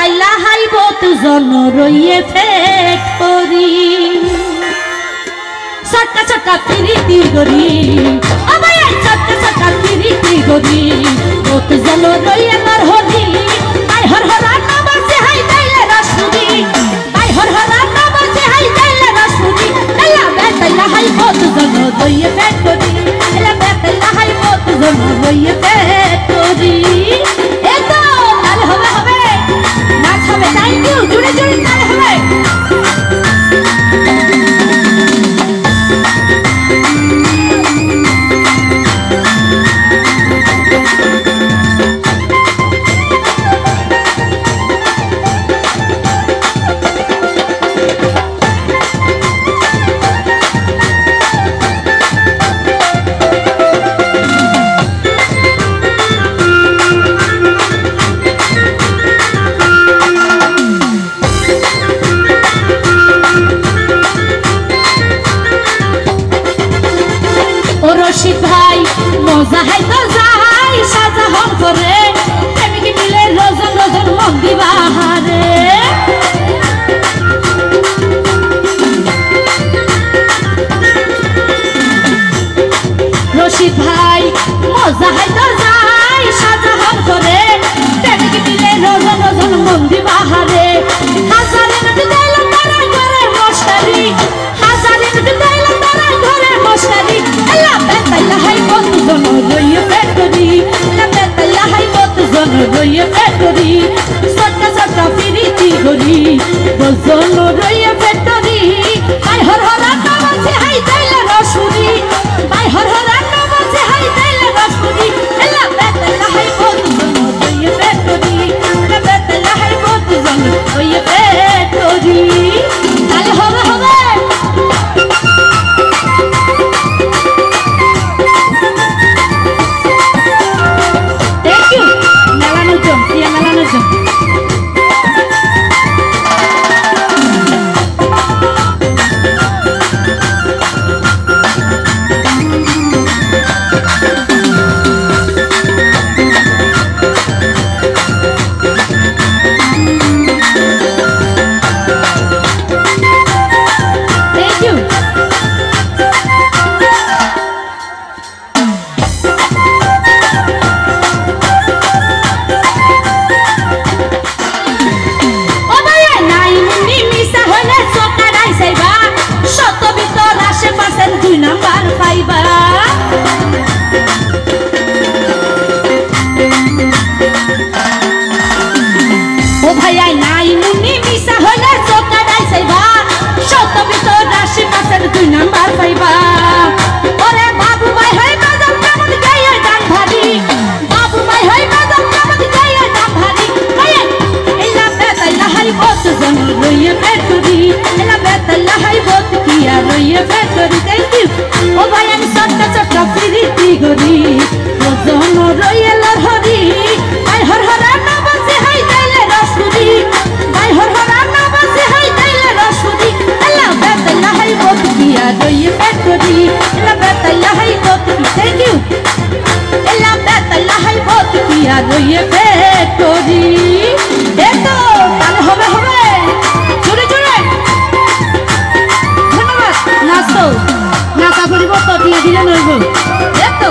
বেতাইলা হাইবত জন রইয়ে factory ছটকা ছটকা পিরিতি গরি আমায় ছটকা ছটকা পিরিতি গরি বত জন রইয়ে নর হরি আই হর হরা নামাজে হাই দাইলে রাসুদি আই হর হরা নামাজে হাই দাইলে রাসুদি এলা বেতাইলা হাইবত জন রইয়ে ফ্যাক্টরি এলা বেতাইলা হাইবত জন রইয়ে ফ্যাক্টরি এতো তালে হবে হবে নাচ হবে থ্যাংক ইউ জুড়ে জুড়ে তালে হবে রশিদ ভাই মজা হাই তো যাই সাজা হন করে প্রেমিক মিলে রজন রজন মন দিবাহারে রশিদ ভাই মজা হাই তো যাই সাজা হন করে প্রেমিক মিলে রজন রজন মন দিবাহারে হাজারে নদী দিলাম তারা ঘরে মশারি হাজারে নদী দিলাম তারা ঘরে মশারি এলা বেতাইলা হাইবত জন রইয়ে ফ্যাক্টরি এলা বেতাইলা হাইবত জন রইয়ে ফ্যাক্টরি ছটকা ছটকা পিরিতি গরি জন রইয়ে ফ্যাক্টরি আই হর হরা নামাজে হাই দাইলে রসুরি আই হর হরা নামাজে হাই দাইলে রসুরি এলা বেতাইলা হাইবত জন রইয়ে ফ্যাক্টরি এলা বেতাইলা হাইবত জন রইয়ে ফ্যাক্টরি তালে হবে হবে রইয়ে ফ্যাক্টরি এতো তালে হবে হবে জোরে জোরে ধন্যবাদ নাচো নাচা পরিবর্তন দিয়ে দিলে নইব এতো